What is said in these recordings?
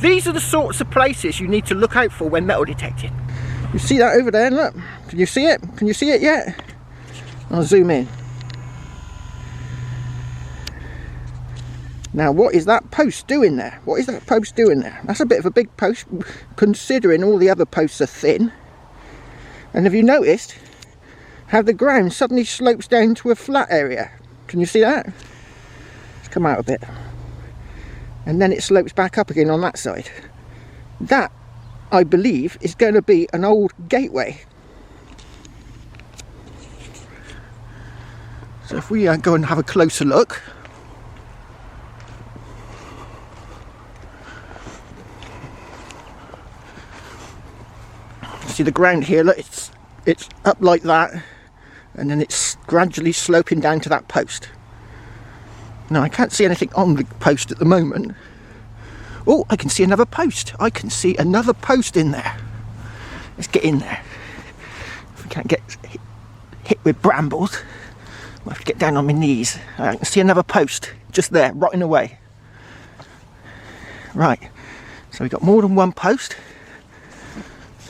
these are the sorts of places you need to look out for when metal detecting. You see that over there? Look, can you see it? Can you see it yet? I'll zoom in. Now, what is that post doing there? What is that post doing there? That's a bit of a big post, considering all the other posts are thin. And have you noticed how the ground suddenly slopes down to a flat area? Can you see that? Let's come out a bit. And then it slopes back up again on that side. That, I believe, is going to be an old gateway. So if we go and have a closer look. See the ground here, look, it's up like that, and then it's gradually sloping down to that post. Now I can't see anything on the post at the moment. Oh, I can see another post. I can see another post in there. Let's get in there. If we can't get hit with brambles, I'll have to get down on my knees. I can see another post just there, rotting away. Right, so we've got more than one post.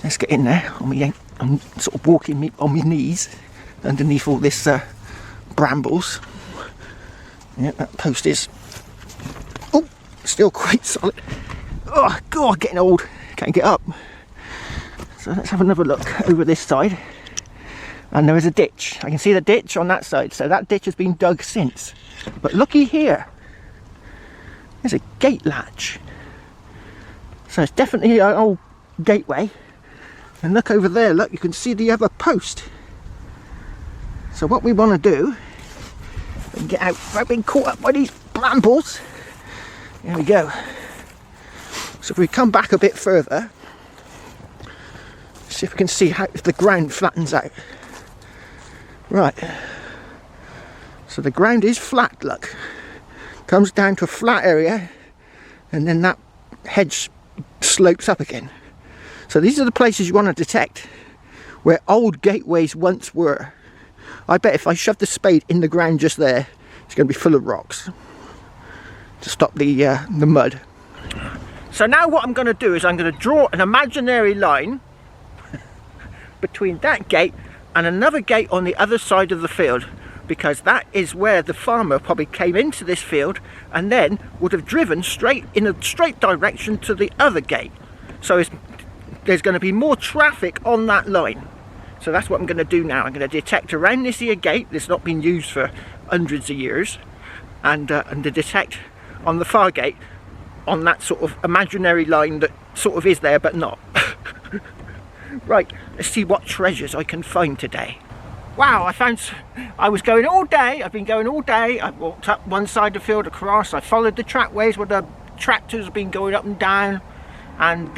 Let's get in there. I'm sort of walking on my knees underneath all this brambles. Yeah, that post is still quite solid. Oh God, getting old. Can't get up. So let's have another look over this side. And there is a ditch. I can see the ditch on that side. So that ditch has been dug since. But looky here. There's a gate latch. So it's definitely an old gateway. And look over there, look, you can see the other post. So what we want to do, and get out without being caught up by these brambles. There we go. So if we come back a bit further, see if we can see how the ground flattens out. Right. So the ground is flat, look. Comes down to a flat area, and then that hedge slopes up again. So these are the places you want to detect where old gateways once were. I bet if I shove the spade in the ground just there, it's going to be full of rocks to stop the mud. So now what I'm going to do is I'm going to draw an imaginary line between that gate and another gate on the other side of the field, because that is where the farmer probably came into this field and then would have driven straight in a straight direction to the other gate. So there's going to be more traffic on that line. So that's what I'm going to do now. I'm going to detect around this here gate that's not been used for hundreds of years, and to detect on the far gate on that sort of imaginary line that sort of is there but not. Right, let's see what treasures I can find today. Wow, I was going all day. I've been going all day. I walked up one side of the field across. I followed the trackways where the tractors have been going up and down, and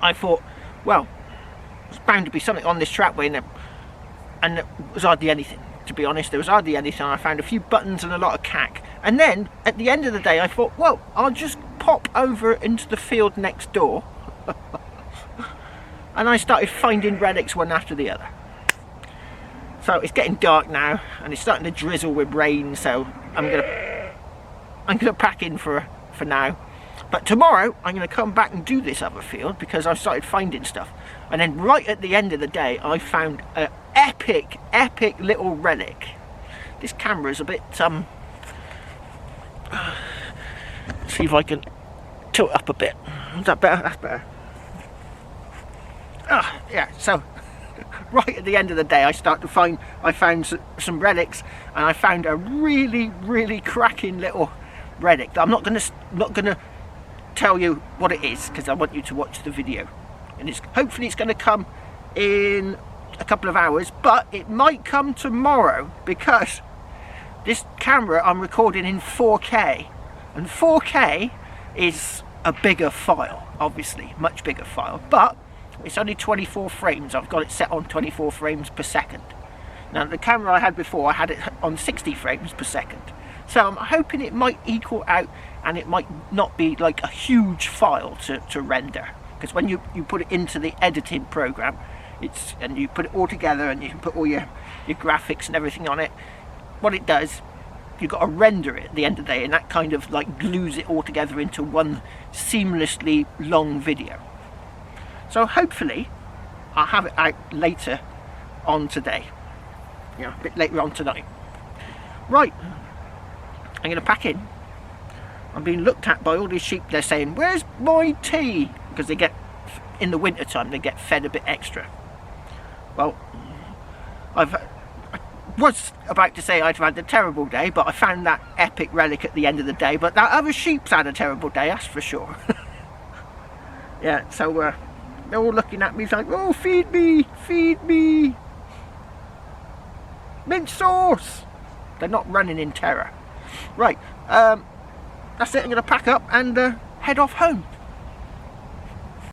I thought, well, there's bound to be something on this trackway, and there was hardly anything, to be honest. There was hardly anything. I found a few buttons and a lot of cack. And then, at the end of the day, I thought, well, I'll just pop over into the field next door. And I started finding relics one after the other. So it's getting dark now, and it's starting to drizzle with rain, so I'm gonna pack in for now. But tomorrow I'm going to come back and do this other field because I've started finding stuff. And then right at the end of the day I found an epic little relic. This camera is a bit see if I can tilt up a bit. Is that better? That's better. Yeah, so right at the end of the day I found some relics, and I found a really cracking little relic. I'm not gonna tell you what it is because I want you to watch the video, and hopefully it's going to come in a couple of hours, but it might come tomorrow because this camera I'm recording in 4K, and 4K is a bigger file, obviously much bigger file, but it's only 24 frames. I've got it set on 24 frames per second. Now the camera I had before, I had it on 60 frames per second. So I'm hoping it might equal out, and it might not be like a huge file to render, because when you put it into the editing program, and you put it all together and you can put all your graphics and everything on it, what it does you've got to render it at the end of the day, and that kind of like glues it all together into one seamlessly long video. So hopefully I'll have it out later on today, a bit later on tonight. Right, I'm going to pack in. I'm being looked at by all these sheep. They're saying, where's my tea? Because they get, in the winter time, they get fed a bit extra. Well, I was about to say I'd had a terrible day, but I found that epic relic at the end of the day. But that other sheep's had a terrible day, that's for sure. Yeah, so they're all looking at me like, oh, feed me, feed me. Mint sauce. They're not running in terror. Right, that's it. I'm going to pack up and head off home.